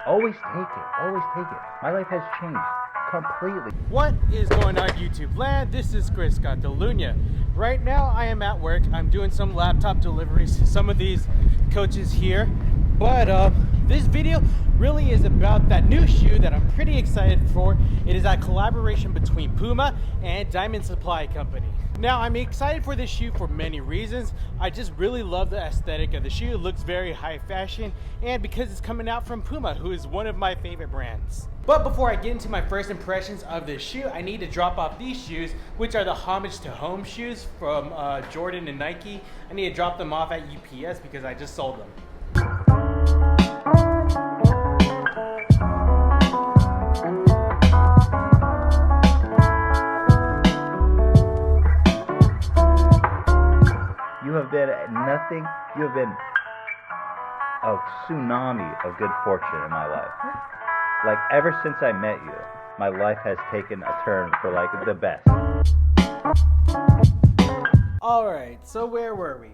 Always take it. Always take it. My life has changed completely. What is going on, YouTube land? This is Chris Catalunya. Right now I am at work. I'm doing some laptop deliveries, some of these coaches here. But this video really is about that new shoe that I'm pretty excited for. It is a collaboration between PUMA and Diamond Supply Company. Now, I'm excited for this shoe for many reasons. I just really love the aesthetic of the shoe. It looks very high fashion, and because it's coming out from PUMA, who is one of my favorite brands. But before I get into my first impressions of this shoe, I need to drop off these shoes, which are the Homage to Home shoes from Jordan and Nike. I need to drop them off at UPS because I just sold them. You have been nothing. You have been a tsunami of good fortune in my life. Like, ever since I met you, my life has taken a turn for, like, the best. Alright, so where were we?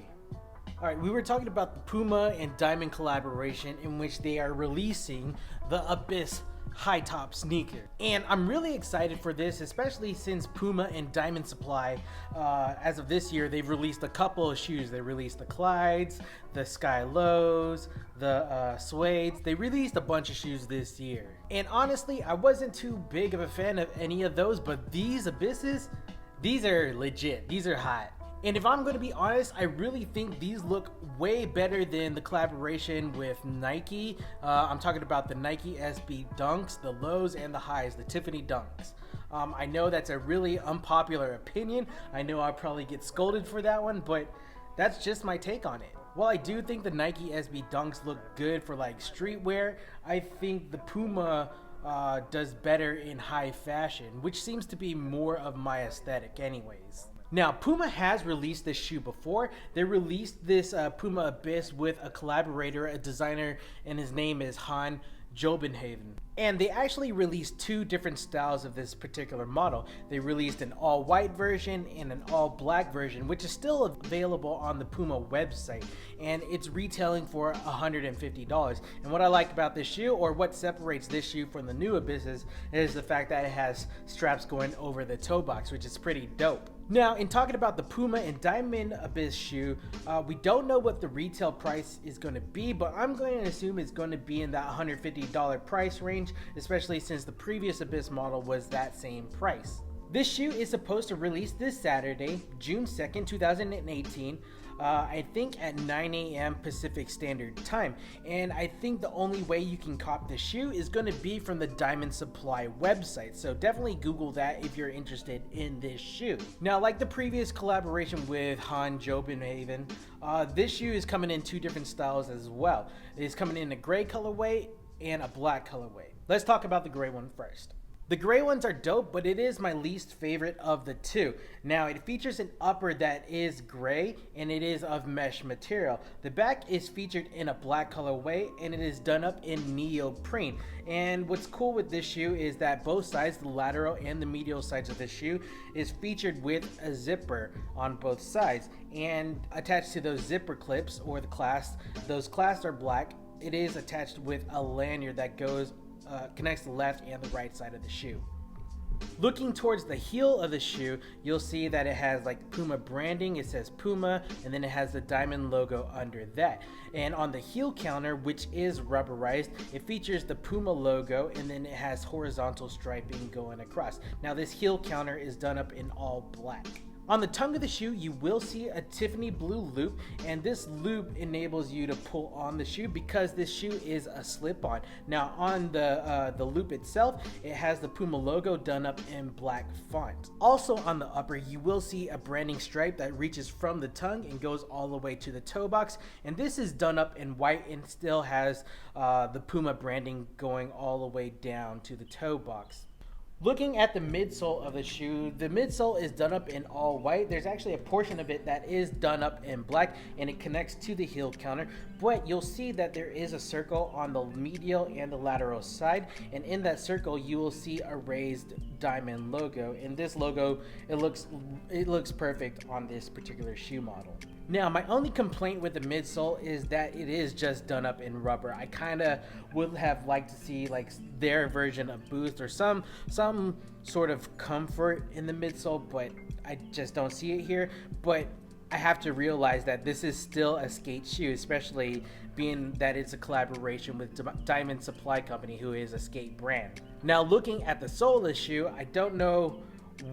Alright, we were talking about the PUMA and Diamond collaboration in which they are releasing the Abyss high top sneaker, and I'm really excited for this, especially since PUMA and Diamond Supply as of this year, they've released a couple of shoes. They released the Clydes, the Sky Lows, the Suedes. They released a bunch of shoes this year, and honestly I wasn't too big of a fan of any of those, but these Abysses, these are legit. These are hot. And if I'm going to be honest, I really think these look way better than the collaboration with Nike. I'm talking about the Nike SB Dunks, the lows and the highs, the Tiffany Dunks. I know that's a really unpopular opinion. I know I'll probably get scolded for that one, but that's just my take on it. While I do think the Nike SB Dunks look good for like streetwear, I think the PUMA does better in high fashion, which seems to be more of my aesthetic anyways. Now, PUMA has released this shoe before. They released this PUMA Abyss with a collaborator, a designer, and his name is Han Jobenhaven. And they actually released two different styles of this particular model. They released an all-white version and an all-black version, which is still available on the PUMA website, and it's retailing for $150. And what I like about this shoe, or what separates this shoe from the new Abysses, is the fact that it has straps going over the toe box, which is pretty dope. Now, in talking about the PUMA and Diamond Abyss shoe, we don't know what the retail price is going to be, but I'm going to assume it's going to be in that $150 price range, especially since the previous Abyss model was that same price. This shoe is supposed to release this Saturday, June 2nd, 2018, I think at 9 a.m. Pacific Standard Time. And I think the only way you can cop this shoe is going to be from the Diamond Supply website. So definitely Google that if you're interested in this shoe. Now, like the previous collaboration with Han Jobenhaven, this shoe is coming in two different styles as well. It's coming in a gray colorway and a black colorway. Let's talk about the gray one first. The gray ones are dope, but it is my least favorite of the two. Now, it features an upper that is gray, and it is of mesh material. The back is featured in a black colorway, and it is done up in neoprene. And what's cool with this shoe is that both sides, the lateral and the medial sides of the shoe, is featured with a zipper on both sides. And attached to those zipper clips, or the clasps, those clasps are black. It is attached with a lanyard that connects the left and the right side of the shoe. Looking towards the heel of the shoe, you'll see that it has like PUMA branding. It says PUMA, and then it has the Diamond logo under that. And on the heel counter, which is rubberized, it features the PUMA logo, and then it has horizontal striping going across. Now, this heel counter is done up in all black. On the tongue of the shoe, you will see a Tiffany blue loop, and this loop enables you to pull on the shoe because this shoe is a slip-on. Now, on the loop itself, it has the PUMA logo done up in black font. Also on the upper, you will see a branding stripe that reaches from the tongue and goes all the way to the toe box, and this is done up in white and still has the PUMA branding going all the way down to the toe box. Looking at the midsole of the shoe, the midsole is done up in all white. There's actually a portion of it that is done up in black, and it connects to the heel counter, but you'll see that there is a circle on the medial and the lateral side, and in that circle you will see a raised diamond logo, and this logo, it looks perfect on this particular shoe model. Now, my only complaint with the midsole is that it is just done up in rubber. I kind of would have liked to see like their version of boost or some sort of comfort in the midsole, but I just don't see it here. But I have to realize that this is still a skate shoe, especially being that it's a collaboration with Diamond Supply Company, who is a skate brand. Now, looking at the sole of the shoe, I don't know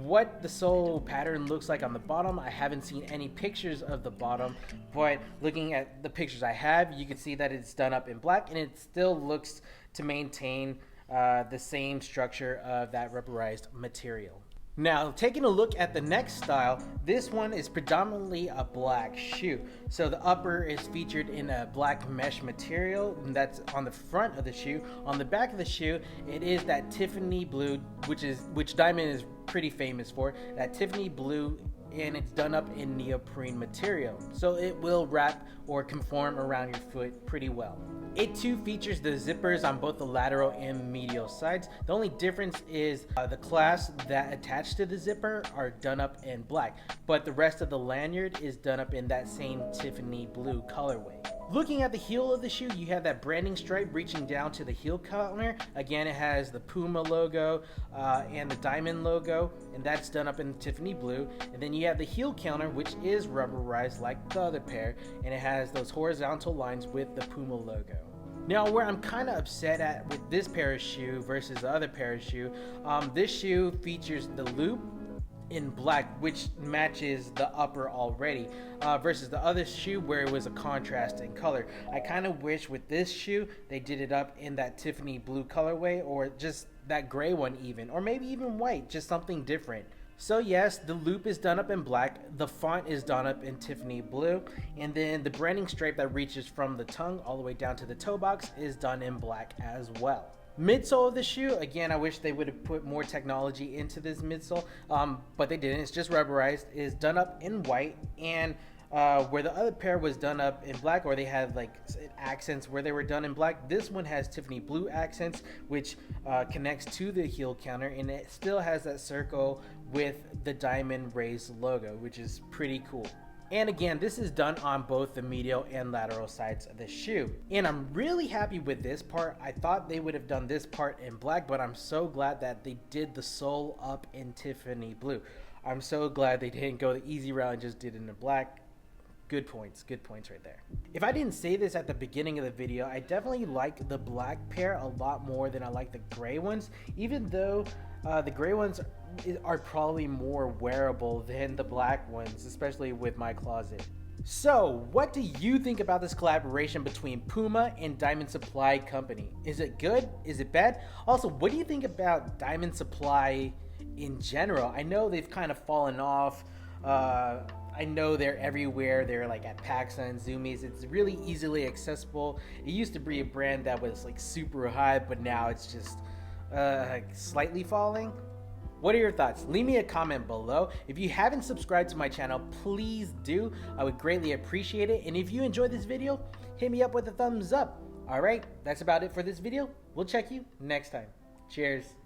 what the sole pattern looks like on the bottom. I haven't seen any pictures of the bottom, but looking at the pictures I have, you can see that it's done up in black, and it still looks to maintain the same structure of that rubberized material. Now, taking a look at the next style, this one is predominantly a black shoe. So the upper is featured in a black mesh material, and that's on the front of the shoe. On the back of the shoe, it is that Tiffany blue, which Diamond is pretty famous for, that Tiffany blue, and it's done up in neoprene material. So it will wrap or conform around your foot pretty well. It too features the zippers on both the lateral and medial sides. The only difference is the clasps that attach to the zipper are done up in black, but the rest of the lanyard is done up in that same Tiffany blue colorway. Looking at the heel of the shoe, you have that branding stripe reaching down to the heel counter. Again, it has the PUMA logo and the Diamond logo, and that's done up in Tiffany blue. And then you have the heel counter, which is rubberized like the other pair, and it has those horizontal lines with the PUMA logo. Now, where I'm kind of upset at with this pair of shoe versus the other pair of shoe, this shoe features the loop in black, which matches the upper already, versus the other shoe where it was a contrast in color. I kind of wish with this shoe they did it up in that Tiffany blue colorway, or just that gray one even, or maybe even white, just something different. So yes, the loop is done up in black, the font is done up in Tiffany blue, and then the branding stripe that reaches from the tongue all the way down to the toe box is done in black as well. Midsole of the shoe, again, I wish they would have put more technology into this midsole, but they didn't. It's just rubberized, is done up in white, and where the other pair was done up in black, or they had like accents where they were done in black, this one has Tiffany blue accents, which connects to the heel counter, and it still has that circle with the diamond raised logo, which is pretty cool. And again, this is done on both the medial and lateral sides of the shoe. And I'm really happy with this part. I thought they would have done this part in black, but I'm so glad that they did the sole up in Tiffany blue. I'm so glad they didn't go the easy route and just did it in black. Good points right there. If I didn't say this at the beginning of the video, I definitely like the black pair a lot more than I like the gray ones, even though the gray ones are probably more wearable than the black ones, especially with my closet. So, what do you think about this collaboration between PUMA and Diamond Supply Company? Is it good? Is it bad? Also, what do you think about Diamond Supply in general? I know they've kind of fallen off. I know they're everywhere. They're like at PAXA and Zoomies. It's really easily accessible. It used to be a brand that was like super high, but now it's just slightly falling. What are your thoughts? Leave me a comment below. If you haven't subscribed to my channel, please do. I would greatly appreciate it. And if you enjoyed this video, hit me up with a thumbs up. All right, that's about it for this video. We'll check you next time. Cheers.